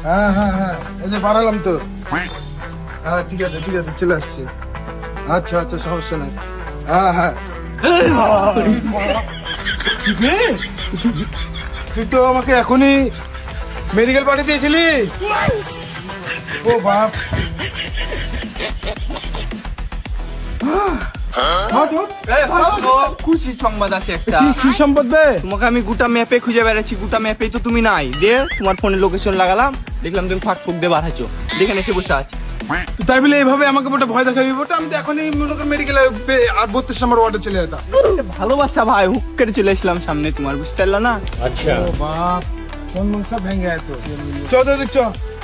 হ্যাঁ হ্যাঁ হ্যাঁ, এই যে বাড়ালাম তো। হ্যাঁ ঠিক আছে চলে আসছি। আচ্ছা আচ্ছা, সমস্যা নাই। হ্যাঁ হ্যাঁ, তুই তো আমাকে এখনই মেডিকেল পাঠিয়ে দিয়েছিলি। ও বাপ, খুশির সংবাদ আছে একটা। কি সম্পদ বে? তোমাকে আমি গোটা ম্যাপে খুঁজে বেড়াচ্ছি, গোটা ম্যাপে তো তুমি নাই। দে তোমার ফোনে লোকেশন লাগালাম, দেখলাম তুমি ফাঁক ফুক দিয়ে বাড়াচ্ছো, দেখেন এসে বসে আছি। তাই বলে এইভাবে আমাকে বলতে ভয় দেখাবি? বলতে আমি তো এখনই মেডিকেল 32 নম্বর ওয়ার্ডে চলে যেতাম। ভালোবাসা ভাই, হুক করে চলে এসলাম সামনে তোমার, বুঝতে পারলো না? ও বাপ, কোন মন সব ভেঙে আছে। চ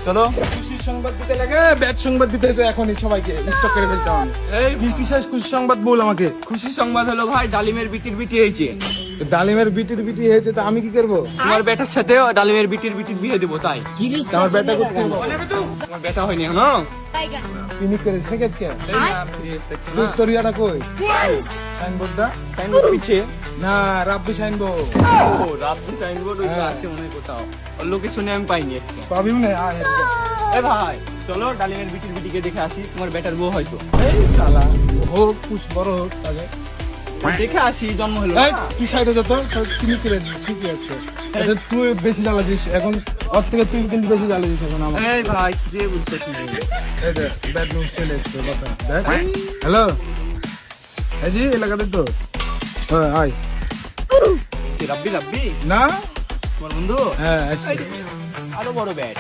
চলো। খুশির সংবাদ দিতে লাগে, ব্যাড সংবাদ দিতে হতো এখনই সবাইকে স্টক করে ফেলতে হবে। এই বিশেষ খুশি সংবাদ বল আমাকে। খুশি সংবাদ হলো ভাই, ডালিমের বিটি হয়েছে। ডালিমের বিটি হয়েছে, তো আমি কি করবো? তোমার বেটার সাথে ডালিমের বিটির বিয়ে দেবো, তাই। আমার ব্যাটা করতে হবে। তোমার বেটা হয়নি এখনো? ক্লিনিক করে শেখেছ কে? এই না, ফ্রেশ দেখছি না। তোর ইয়াটা কই? সাইনবোর্ডটা সাইনবোর্ড পিছে। না, রাব্বি সাইনবোর্ড। ও রাব্বি সাইনবোর্ড ওইটা আছে মনে হয় কোথাও, ওর লোকেশনে আমি পাইনি আজকে। পাবি না? আয় এ ভাই চলো ডালিমের বিটিকে দেখে আসি, তোমার বেটার বউ হয়তো। এই শালা, হোক কুছ বড় হোক আগে দেখে আসি, জন্ম হলো এই, না। তুই সাইডে যত ক্লিনিক করে ঠিকই আছে। এটা তুই বেশি জ্বালাছিস এখন, ওর থেকে তুই কিন্তু বেশি জ্বালাছিস এখন আমার। এই ভাই কি যে বলছো তুমি? এই দেখ, ব্যাড নিউজ চলে এসছে কথা দেখ। হ্যালো, এই জি এলাকাতে তো। হ্যাঁ আয়। কি রাব্বি না, তোমার বন্ধু? হ্যাঁ আসছি। আরো বড় ব্যাট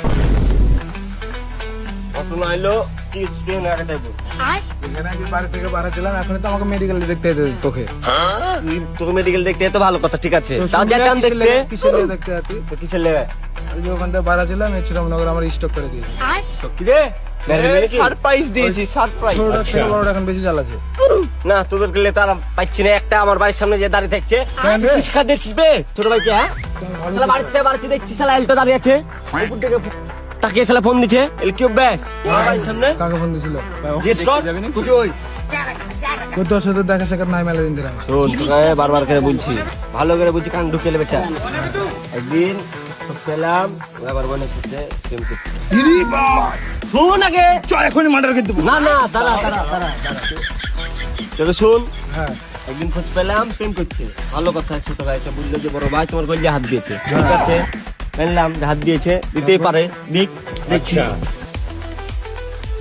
কত নাইলো কি স্টেন আগে দেবো। এখানে আগে বাড়ি থেকে বাড়াচ্ছিলাম, এখন তো আমাকে মেডিকেলে দেখতে যেতে হতো তোকে। তোকে মেডিকেল দেখতে এত ভালো কথা, ঠিক আছে। তো তাও শুনলে যেতাম কিসের দেখতে। লেগে- কিসের লেগে দেখতে যাতি? তো কিসের লেগে? ওই যে ওখান থেকে বাড়াচ্ছিলাম, এই ছোটনগর আমার স্টক করে দিয়েছে। কি রে? সারপ্রাইজ দিয়েছি, সারপ্রাইজ। ছোটটা থেকে বড়টা এখন বেশি জ্বালাচ্ছে। না তোদের গেলে তার পাচ্ছি না, একটা আমার বাড়ির সামনে যে দাঁড়িয়ে থাকছে। কেন রে? কি শিক্ষা দিচ্ছিস বে ছোট ভাইকে? হ্যাঁ শালা বাড়িতে দেখছি শালা এলটা দাঁড়িয়ে আছে, উপর থেকে তাকে শালা ফোন দিচ্ছে। এল কি অভ্যাস আমার বাড়ির সামনে? কাকে ফোন দিছিল? জিজ্ঞেস কর তুই ওই। তোর সাথে দেখা সাক্ষাৎ নাই মেলা দিন ধরে। শোন তোকে বারবার করে বলছি, ভালো করে বলছি, কান ঢুকে এলে বেটা। একদিন পেলাম আবার বোনের সাথে প্রেম করছি। শোন আগে, চল এখনই মার্ডার করে দেবো। না দাঁড়া তবে শোন। হ্যাঁ, একদিন খোঁজ পেলাম প্রেম করছে, ভালো কথা। ছোট ভাই এসে বললো যে বড় ভাই তোমার গল্লে হাত দিয়েছে, ঠিক আছে মেনলাম যে হাত দিয়েছে, দিতেই পারে, দিক দেখছি।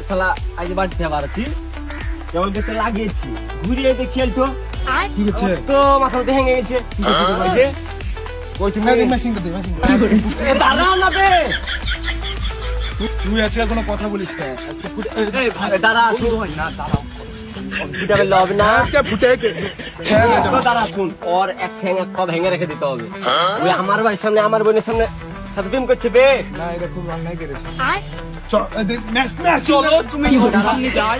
শালা আজ বাড়িতে আবার আছি, যেমন দেখতে লাগিয়েছি, ঘুরিয়ে দেখছি এলটো কি করছে? তো মাথাতে হেঙে গেছে। ওই যে, ওই তুমি মেশিনটা দে, মেশিনটা। এ দাঁড়াও না বে, তুই আজকে কোনো কথা বলিস না। আজকে দাঁড়া শুরু হয় না, দাঁড়াও দুটা বেলা হবে না। আজকে ফুটে দাঁড়া শুন, ওর এক ঠ্যাং এক পা ভেঙে রেখে দিতে হবে। ওই আমার বাড়ির সামনে আমার বোনের সামনে সাথে প্রেম করছে বে। না, এটা খুব অন্যায় করেছে। চলো তুমি ওর সামনে যাই,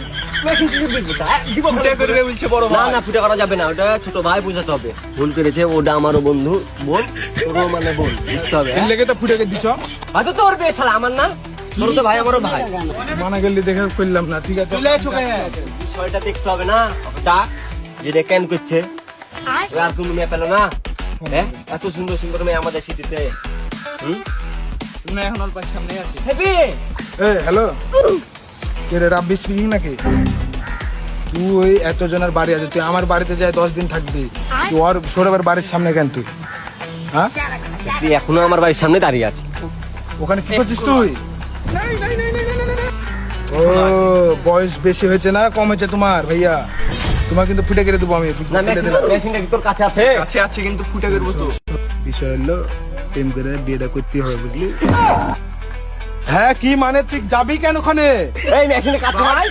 ফুটে করবে বলছে বড় না ভাই। না ফুটে করা যাবে না, ওটা ছোট ভাই বুঝাতে হবে। ভুল করেছে, ওটা আমারও বন্ধু, বোন তোরও মানে বোন, বুঝতে হবে। এর লেগে তো ফুটে দিছ। হয়তো তোর বে শালা, আমার না, তোর তো ভাই আমারও ভাই। মানা গেলি দেখে করলাম না, ঠিক আছে। চলে এসো কেন? বিষয়টা দেখতে হবে না, ওটা যেটা কেন করছে। ওই আর কোনো মেয়ে পেলো না, হ্যাঁ এত সুন্দর সুন্দর মেয়ে আমাদের সিটিতে। তুমি এখন ওর পাশে সামনে আছি। হেবি হ্যালো, কে রে, রাব্বি স্পিকিং নাকি? তুই এত জনের বাড়ি আছে, তুই আমার বাড়িতে যাই 10 দিন থাকবি, তুই ওর সৌরভের বাড়ির সামনে কেন তুই? হ্যাঁ, তুই এখনো আমার বাড়ির সামনে দাঁড়িয়ে আছিস। ওখানে কি করছিস তুই? ও, বয়স বেশি হয়েছে না কম হয়েছে তোমার ভাইয়া? তোমার কিন্তু ফুটে কেটে দেবো আমি। না কেটে দিলাম। মেশিনটা কি তোর কাছে আছে? কাছে আছে কিন্তু ফুটে করবো তো। বিষয় হলো প্রেম করে বিয়েটা করতে হবে, বুঝলি? হ্যাঁ, কি মানে তুই যাবি কেন ওখানে? এই মেশিনের কাছে নাই,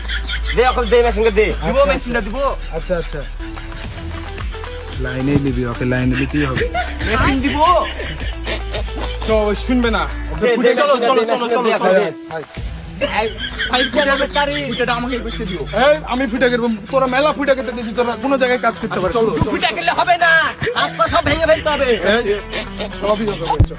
দে এখন দে মেশিনকে দে। দিব মেশিনটা দিব, আচ্ছা আচ্ছা, লাইনে নিবি ওকে, লাইনে নিতেই হবে। মেশিন দিব। চল, শুনবে না। দে, দে, চলো, মেশিনটা চলো, দে, চলো, মেশিনটা চলো, দে, এখন আয়, দে। আয়। ভাই ফুটেটা আমাকে করতে দিও। এই, আমি ফুটে কেটে, তোরা মেলা ফুটে কেটে দিয়েছি, তোরা কোনো জায়গায় কাজ করতে পারছিস। চলো ফুটা গেলে হবে না, হাত পা সব ভেঙে ফেলতে হবে। সবই হবে, চল।